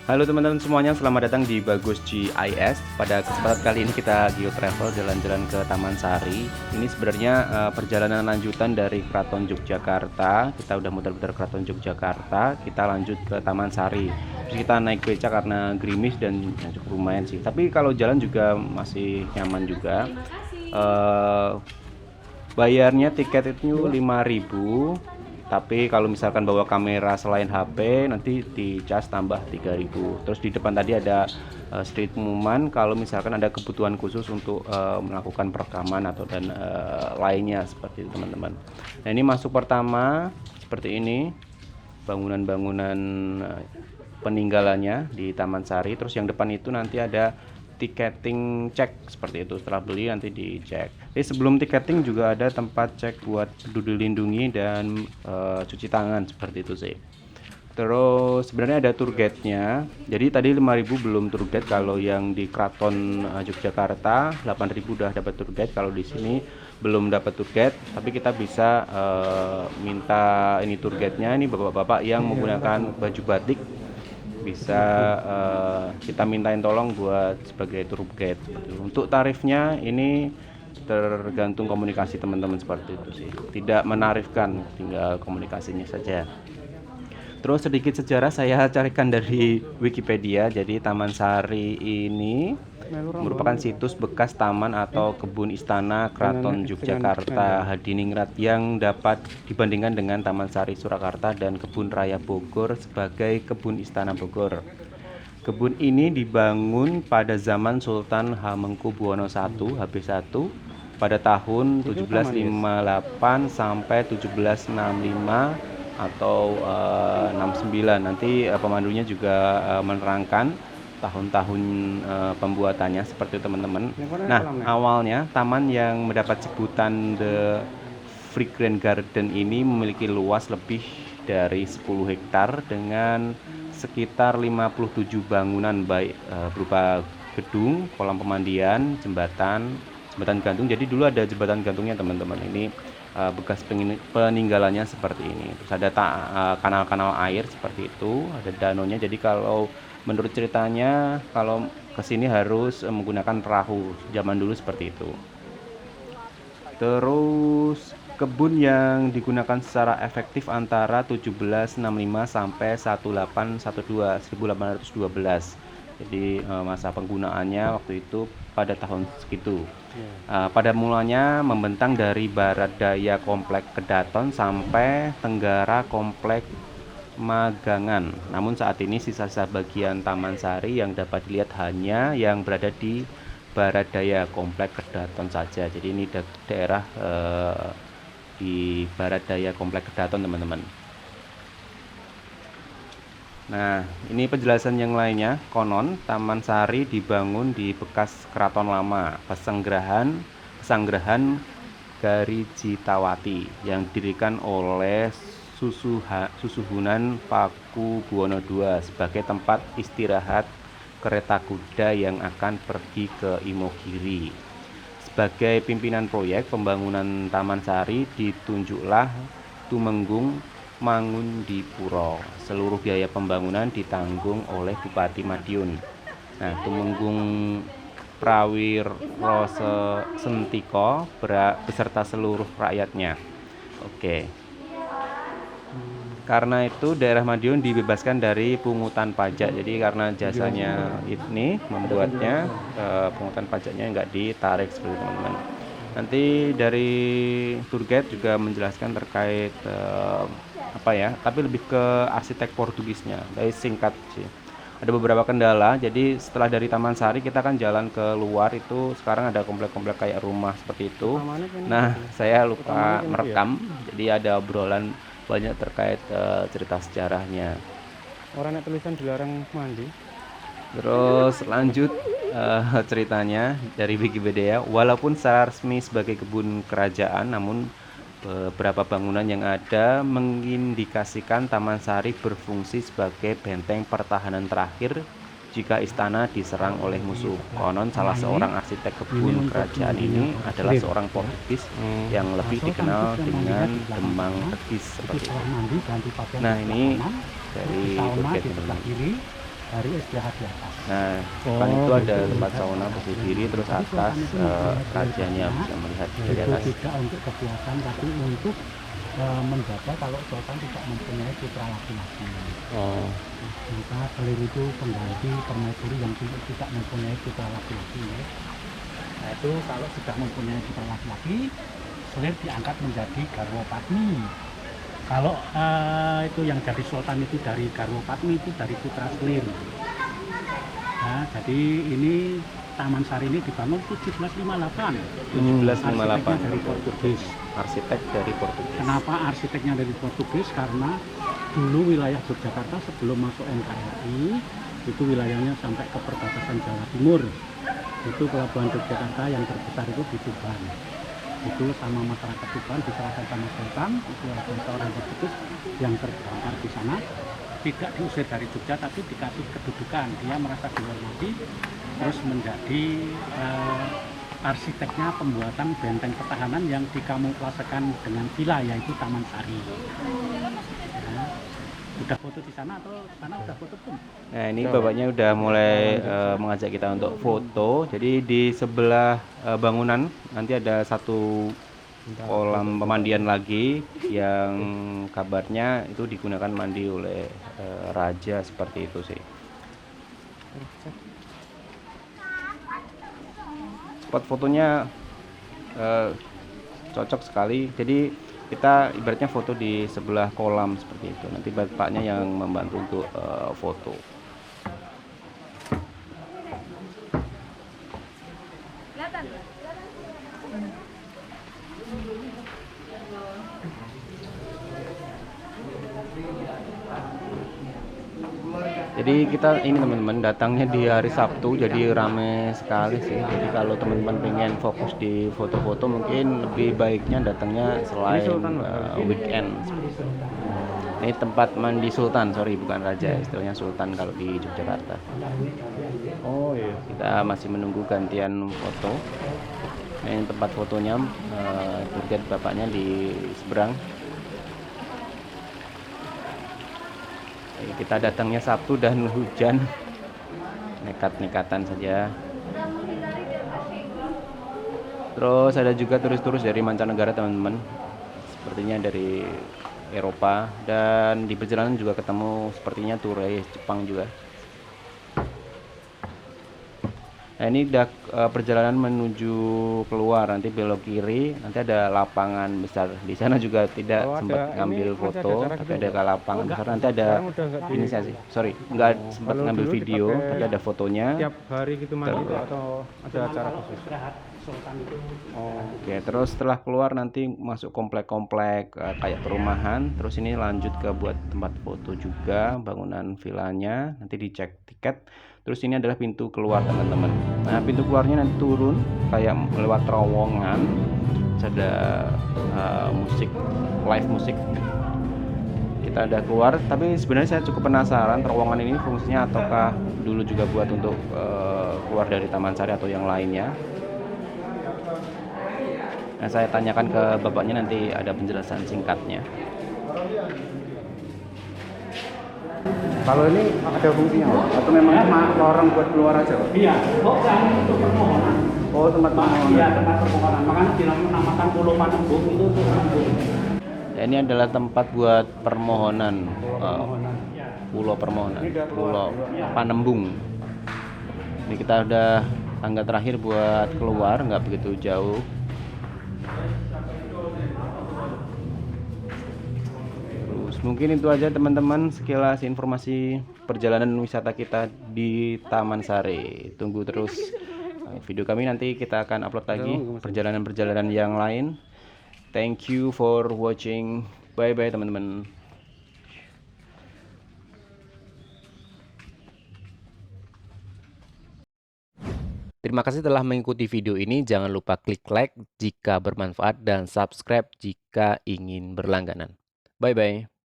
Halo teman-teman semuanya, selamat datang di Bagus GIS. Pada kesempatan kali ini kita geotravel jalan-jalan ke Taman Sari. Ini sebenarnya perjalanan lanjutan dari Keraton Yogyakarta. Kita udah muter-muter Keraton Yogyakarta, kita lanjut ke Taman Sari. Terus kita naik beca karena gerimis dan cukup lumayan sih. Tapi kalau jalan juga masih nyaman juga. Bayarnya tiket itu 5.000. Tapi kalau misalkan bawa kamera selain HP nanti dicas tambah 3.000. Terus di depan tadi ada sedikit pengumuman kalau misalkan ada kebutuhan khusus untuk melakukan perekaman atau dan lainnya seperti itu teman-teman. Nah ini masuk pertama seperti ini, bangunan-bangunan peninggalannya di Taman Sari. Terus yang depan itu nanti ada tiketing cek seperti itu, setelah beli nanti dicek. Jadi sebelum tiketing juga ada tempat cek buat peduli lindungi dan cuci tangan seperti itu sih. Terus sebenarnya ada tour guide-nya. Jadi tadi 5.000 belum tour guide. Kalau yang di Keraton Yogyakarta 8.000 udah dapat tour guide. Kalau di sini belum dapat tour guide, tapi kita bisa minta ini tour guide-nya. Ini bapak-bapak yang menggunakan baju batik, bisa kita mintain tolong buat sebagai tour guide. Untuk tarifnya ini tergantung komunikasi teman-teman seperti itu sih, tidak menarifkan, tinggal komunikasinya saja. Terus sedikit sejarah saya carikan dari Wikipedia. Jadi Taman Sari ini merupakan situs bekas taman atau kebun istana Keraton Yogyakarta Hadiningrat yang dapat dibandingkan dengan Taman Sari Surakarta dan Kebun Raya Bogor sebagai kebun istana Bogor. Kebun ini dibangun pada zaman Sultan Hamengkubuwono I (HB1) pada tahun 1758 sampai 1765 atau 69. Nanti pemandunya juga menerangkan tahun-tahun pembuatannya seperti itu teman-teman. Nah awalnya taman yang mendapat sebutan The Fragrant Garden ini memiliki luas lebih dari 10 hektar dengan sekitar 57 bangunan, baik berupa gedung, kolam pemandian, jembatan gantung. Jadi dulu ada jembatan gantungnya teman-teman. Ini bekas peninggalannya seperti ini. Terus ada kanal-kanal air seperti itu, ada danaunya. Jadi kalau menurut ceritanya kalau kesini harus menggunakan perahu zaman dulu seperti itu. Terus kebun yang digunakan secara efektif antara 1765 sampai 1812. Jadi masa penggunaannya waktu itu pada tahun segitu. Pada mulanya membentang dari barat daya komplek Kedaton sampai tenggara komplek Magangan. Namun saat ini sisa-sisa bagian Taman Sari yang dapat dilihat hanya yang berada di barat daya komplek Kedaton saja. Jadi ini daerah di barat daya komplek Kedaton teman-teman. Nah, ini penjelasan yang lainnya. Konon Taman Sari dibangun di bekas keraton lama, Pesanggrahan Garijitawati, yang didirikan oleh Susuhunan Pakubuwono II sebagai tempat istirahat kereta kuda yang akan pergi ke Imogiri. Sebagai pimpinan proyek pembangunan Taman Sari ditunjuklah Tumenggung Mangundipuro. Seluruh biaya pembangunan ditanggung oleh Bupati Madiun. Nah, Tumenggung Prawiro Sentiko beserta seluruh rakyatnya. Oke. Karena itu daerah Madiun dibebaskan dari pungutan pajak. Jadi karena jasanya ini membuatnya pungutan pajaknya nggak ditarik seperti teman-teman. Nanti dari tour guide juga menjelaskan terkait tapi lebih ke arsitek Portugisnya. Dari singkat sih. Ada beberapa kendala. Jadi setelah dari Taman Sari kita kan jalan ke luar, itu sekarang ada komplek-komplek kayak rumah seperti itu. Nah, saya lupa merekam. Jadi ada obrolan banyak terkait cerita sejarahnya. Orang tulisan dilarang mandi. Terus lanjut ceritanya dari Wikipedia. Walaupun secara resmi sebagai kebun kerajaan, namun beberapa bangunan yang ada mengindikasikan Taman Sari berfungsi sebagai benteng pertahanan terakhir jika istana diserang oleh musuh. Konon salah seorang arsitek kebun kerajaan ini adalah seorang Portugis yang lebih dikenal dengan Demang Tegis seperti itu. Nah, ini dari Phuket, teman-teman. Nah, depan itu ada tempat sauna bersih diri, terus atas rajanya bisa melihat dari atas. Tidak untuk kepuasan, tapi untuk menjaga kalau sultan tidak mempunyai putra laki-laki. Maka selir itu pengganti permaisuri yang tidak mempunyai putra laki-laki. Nah itu kalau sudah mempunyai putra laki-laki, selir diangkat menjadi garwa patni. Kalau itu yang jadi sultan itu dari garwa patni, itu dari putra selir. Nah, jadi ini Taman Sari ini dibangun 1758. 1758 dari Portugis. Arsitek dari Portugis. Kenapa arsiteknya dari Portugis? Karena dulu wilayah Yogyakarta sebelum masuk NKRI itu wilayahnya sampai ke perbatasan Jawa Timur. Itu pelabuhan Yogyakarta yang terbesar itu di Tuban. Itu sama masyarakat Tuban diserahkan sama Sultan. Itu ada seorang Portugis yang terdampar di sana. Tidak diusir dari Jogja, tapi dikasih kedudukan. Dia merasa dihormati, terus menjadi arsiteknya pembuatan benteng pertahanan yang dikamuflasekan dengan villa, yaitu Taman Sari. Ya. Udah foto di sana atau sana udah foto pun? Nah, ini bapaknya udah mulai mengajak kita untuk foto. Jadi di sebelah bangunan nanti ada satu kolam pemandian lagi yang kabarnya itu digunakan mandi oleh raja, seperti itu sih. Spot fotonya cocok sekali. Jadi kita ibaratnya foto di sebelah kolam seperti itu. Nanti bapaknya yang membantu untuk foto. Jadi kita ini teman-teman datangnya di hari Sabtu, jadi rame sekali sih. Jadi kalau teman-teman pengen fokus di foto-foto, mungkin lebih baiknya datangnya selain weekend. Ini tempat mandi Sultan, sorry bukan raja, istilahnya Sultan kalau di Yogyakarta. Oh iya. Kita masih menunggu gantian foto. Ini tempat fotonya, lihat bapaknya di seberang. Kita datangnya Sabtu dan hujan, nekat-nekatan saja. Terus ada juga turis-turis dari mancanegara teman-teman, sepertinya dari Eropa, dan di perjalanan juga ketemu sepertinya turis Jepang juga. Nah, ini udah perjalanan menuju keluar, nanti belok kiri, nanti ada lapangan besar. Di sana juga tidak sempat ngambil foto, tapi ada lapangan besar. Nanti ada ini sih, sorry, nggak sempat ngambil video, tapi ada fotonya. Tiap hari gitu mandi atau ada acara khusus? Oke, terus setelah keluar nanti masuk komplek-komplek kayak perumahan. Terus ini lanjut ke buat tempat foto juga, bangunan villanya. Nanti dicek tiket. Terus ini adalah pintu keluar teman-teman. Nah, pintu keluarnya nanti turun kayak lewat terowongan. Terus ada musik, live musik. Kita udah keluar, tapi sebenarnya saya cukup penasaran terowongan ini fungsinya ataukah dulu juga buat untuk keluar dari Taman Sari atau yang lainnya. Nah, saya tanyakan ke bapaknya, nanti ada penjelasan singkatnya. Kalau ini ada fungsinya atau memang cuma lorong buat keluar aja? Iya, untuk permohonan. Oh, tempat permohonan. Iya, tempat permohonan. Makanya dinamakan Pulau Panembung itu untuk Panembung. Ya, ini adalah tempat buat permohonan. Pulau permohonan, Ini udah Pulau Panembung. Ini kita udah tangga terakhir buat keluar, nggak begitu jauh. Mungkin itu aja teman-teman, sekilas informasi perjalanan wisata kita di Taman Sari. Tunggu terus video kami, nanti kita akan upload lagi perjalanan-perjalanan yang lain. Thank you for watching. Bye bye teman-teman. Terima kasih telah mengikuti video ini. Jangan lupa klik like jika bermanfaat dan subscribe jika ingin berlangganan. Bye bye.